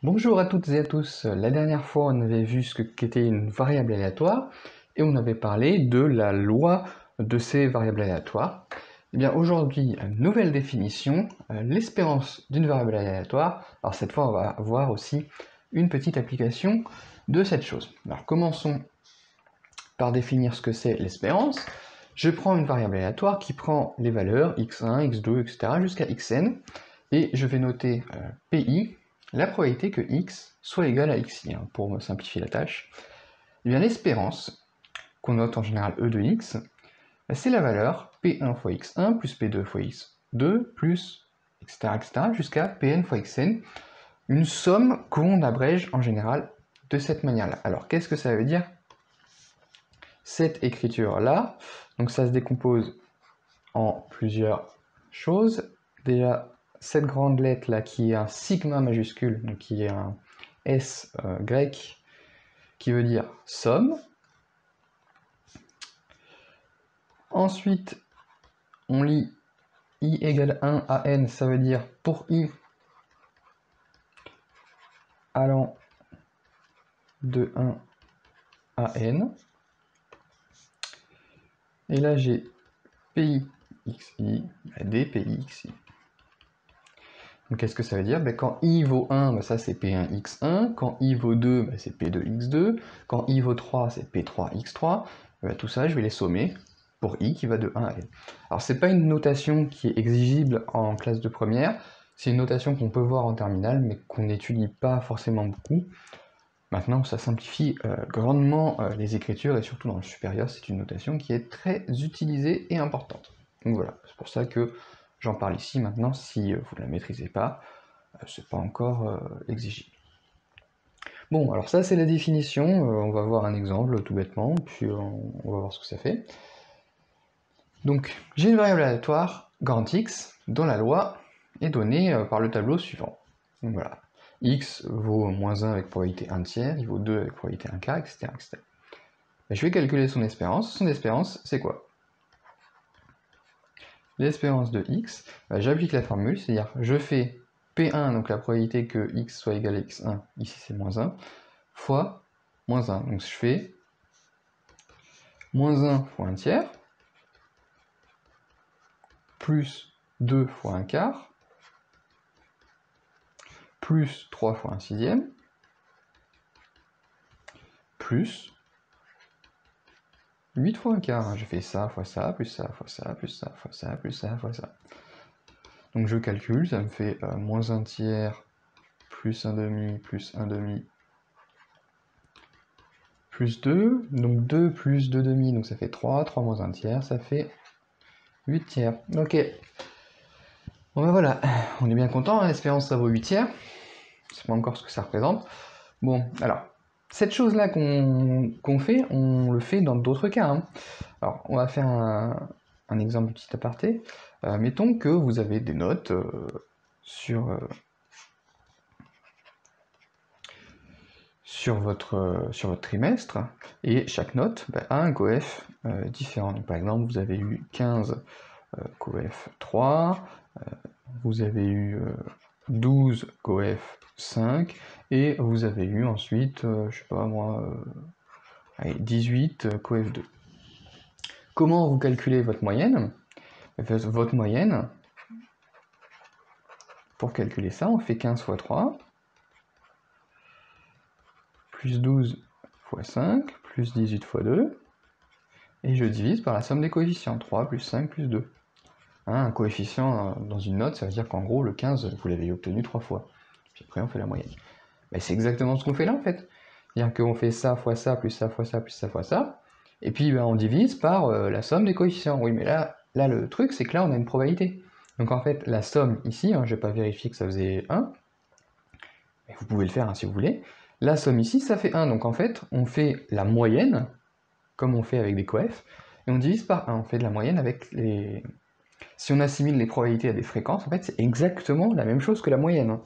Bonjour à toutes et à tous. La dernière fois, on avait vu ce qu'était une variable aléatoire et on avait parlé de la loi de ces variables aléatoires. Et bien aujourd'hui, nouvelle définition, l'espérance d'une variable aléatoire. Alors cette fois, on va voir aussi une petite application de cette chose. Alors commençons par définir ce que c'est l'espérance. Je prends une variable aléatoire qui prend les valeurs x1, x2, etc. jusqu'à xn et je vais noter pi, la probabilité que x soit égal à xi, pour me simplifier la tâche. Et bien l'espérance, qu'on note en général e de x, c'est la valeur p1 fois x1 plus p2 fois x2 plus etc. jusqu'à pn fois xn, une somme qu'on abrège en général de cette manière-là. Alors qu'est-ce que ça veut dire cette écriture-là? Donc ça se décompose en plusieurs choses. Déjà, cette grande lettre-là qui est un sigma majuscule, donc qui est un S grec, qui veut dire somme. Ensuite, on lit I égale 1 à n, ça veut dire pour I allant de 1 à n. Et là, j'ai PI xi, dPI xi. Donc qu'est-ce que ça veut dire? Quand i vaut 1, ça c'est P1x1, quand i vaut 2, c'est P2x2, quand i vaut 3, c'est P3x3, tout ça je vais les sommer pour i qui va de 1 à n. Alors c'est pas une notation qui est exigible en classe de première, c'est une notation qu'on peut voir en terminale, mais qu'on n'étudie pas forcément beaucoup. Maintenant ça simplifie grandement les écritures, et surtout dans le supérieur, c'est une notation qui est très utilisée et importante. Donc voilà, c'est pour ça que j'en parle ici. Maintenant, si vous ne la maîtrisez pas, c'est pas encore exigible. Bon, alors ça c'est la définition, on va voir un exemple tout bêtement, puis on va voir ce que ça fait. Donc, j'ai une variable aléatoire, grand X, dont la loi est donnée par le tableau suivant. Donc voilà, X vaut moins 1 avec probabilité 1 tiers, il vaut 2 avec probabilité 1 quart, etc. Je vais calculer son espérance. Son espérance, c'est quoi? L'espérance de x, j'applique la formule, c'est-à-dire je fais P1, donc la probabilité que x soit égal à x1, ici c'est moins 1, fois moins 1. Donc je fais moins 1 fois 1 tiers, plus 2 fois 1 quart, plus 3 fois 1 sixième, plus 8 fois 1 quart. Je fais ça fois ça, plus ça fois ça, plus ça fois ça, plus ça fois ça. Donc je calcule, ça me fait moins 1 tiers, plus 1 demi, plus 1 demi, plus 2, donc 2 plus 2 demi, donc ça fait 3, 3 moins 1 tiers, ça fait 8 tiers. Ok. Bon ben voilà, on est bien content, l'espérance ça vaut 8 tiers. Je sais pas encore ce que ça représente. Bon, alors, cette chose-là qu'on fait, on le fait dans d'autres cas. Alors, on va faire un exemple petit aparté. Mettons que vous avez des notes sur votre trimestre, et chaque note a un coef différent. Donc, par exemple, vous avez eu 15 coef 3, vous avez eu 12 coef 5, et vous avez eu ensuite, je sais pas moi, 18 coef 2. Comment vous calculez votre moyenne? Votre moyenne, pour calculer ça, on fait 15 fois 3, plus 12 fois 5, plus 18 fois 2, et je divise par la somme des coefficients, 3 plus 5 plus 2. Un coefficient dans une note, ça veut dire qu'en gros, le 15, vous l'avez obtenu 3 fois. Puis après, on fait la moyenne. C'est exactement ce qu'on fait là, en fait. C'est-à-dire qu'on fait ça fois ça, plus ça fois ça, plus ça fois ça, et puis on divise par la somme des coefficients. Oui, mais là le truc, c'est que là, on a une probabilité. Donc en fait, la somme ici, je vais pas vérifier que ça faisait 1, mais vous pouvez le faire si vous voulez. La somme ici, ça fait 1. Donc en fait, on fait la moyenne, comme on fait avec des coefs, et on divise par 1. On fait de la moyenne avec les... Si on assimile les probabilités à des fréquences, en fait, c'est exactement la même chose que la moyenne,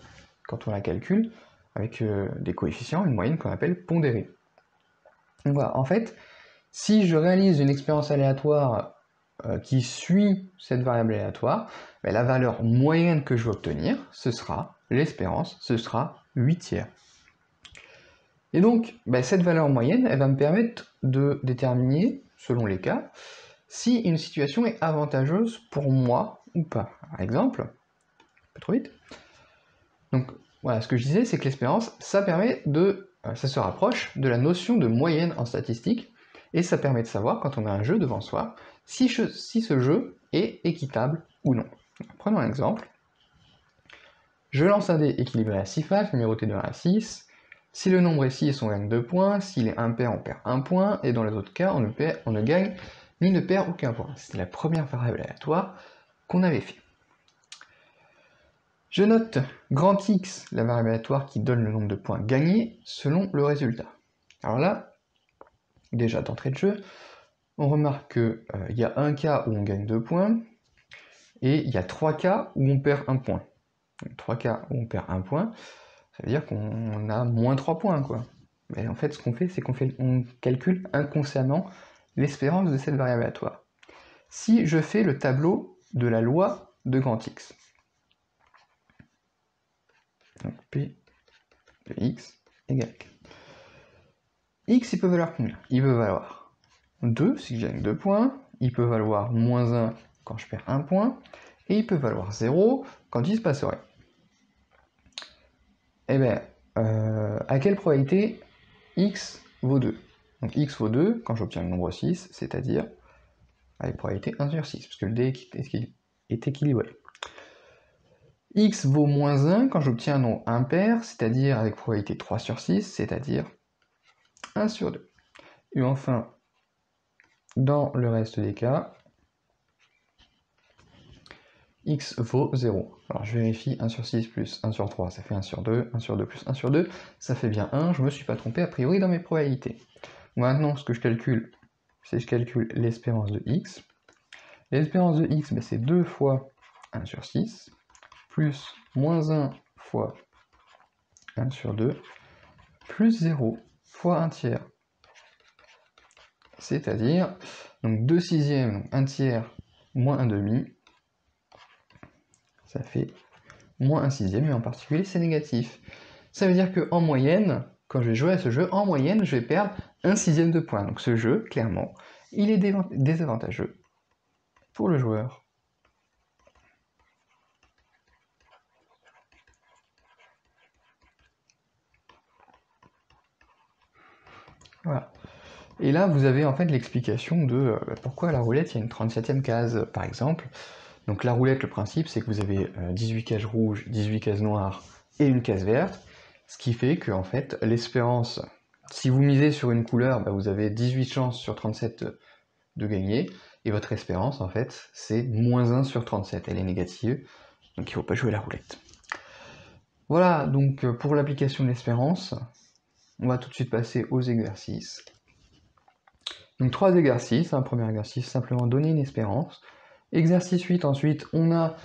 quand on la calcule avec des coefficients, une moyenne qu'on appelle pondérée. Donc voilà, en fait, si je réalise une expérience aléatoire qui suit cette variable aléatoire, la valeur moyenne que je vais obtenir, ce sera l'espérance, ce sera 8 tiers. Et donc, cette valeur moyenne, elle va me permettre de déterminer, selon les cas, si une situation est avantageuse pour moi ou pas. Par exemple, un peu trop vite. Donc, voilà, ce que je disais, c'est que l'espérance, ça se rapproche de la notion de moyenne en statistique, et ça permet de savoir, quand on a un jeu devant soi, si ce jeu est équitable ou non. Prenons un exemple. Je lance un dé équilibré à 6 faces, numéroté de 1 à 6. Si le nombre est 6, on gagne 2 points. S'il est impair, on perd 1 point. Et dans les autres cas, on ne gagne ni ne perd aucun point. C'était la première variable aléatoire qu'on avait fait. Je note grand X, la variable aléatoire qui donne le nombre de points gagnés selon le résultat. Alors là, déjà d'entrée de jeu, on remarque qu'il y a un cas où on gagne 2 points, et il y a 3 cas où on perd 1 point. Donc, 3 cas où on perd 1 point, ça veut dire qu'on a moins 3 points, quoi. Mais en fait, ce qu'on fait, c'est qu'on calcule inconsciemment l'espérance de cette variable aléatoire. Si je fais le tableau de la loi de grand X, donc P de X égale X, il peut valoir combien? Il peut valoir 2 si je gagne 2 points, il peut valoir moins 1 quand je perds 1 point, et il peut valoir 0 quand il se passe rien. Eh bien, à quelle probabilité X vaut 2? Donc X vaut 2 quand j'obtiens le nombre 6, c'est-à-dire avec probabilité 1 sur 6, parce que le dé est équilibré. X vaut moins 1 quand j'obtiens un nombre impair, c'est-à-dire avec probabilité 3 sur 6, c'est-à-dire 1 sur 2. Et enfin, dans le reste des cas, X vaut 0. Alors je vérifie, 1 sur 6 plus 1 sur 3, ça fait 1 sur 2, 1 sur 2 plus 1 sur 2, ça fait bien 1, je ne me suis pas trompé a priori dans mes probabilités. Maintenant, ce que je calcule, c'est que je calcule l'espérance de X. L'espérance de X, c'est 2 fois 1 sur 6, plus moins 1 fois 1 sur 2, plus 0 fois 1 tiers. C'est-à-dire, donc 2 sixièmes, donc 1 tiers, moins 1 demi, ça fait moins 1 sixième, et en particulier c'est négatif. Ça veut dire qu'en moyenne, quand je vais jouer à ce jeu, en moyenne, je vais perdre 1 sixième de point. Donc ce jeu, clairement, il est désavantageux pour le joueur. Voilà. Et là, vous avez en fait l'explication de pourquoi à la roulette, il y a une 37e case, par exemple. Donc la roulette, le principe, c'est que vous avez 18 cases rouges, 18 cases noires et une case verte, ce qui fait que en fait, l'espérance, si vous misez sur une couleur, vous avez 18 chances sur 37 de gagner, et votre espérance, en fait, c'est moins 1 sur 37, elle est négative, donc il ne faut pas jouer la roulette. Voilà, donc pour l'application de l'espérance, on va tout de suite passer aux exercices. Donc 3 exercices, un premier exercice, simplement donner une espérance. Exercice 8, ensuite, on a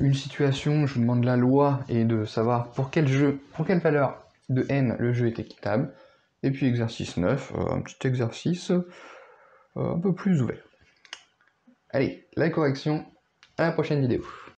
une situation, je vous demande la loi et de savoir pour quelle valeur de n le jeu est équitable. Et puis exercice 9, un petit exercice un peu plus ouvert. Allez, la correction, à la prochaine vidéo.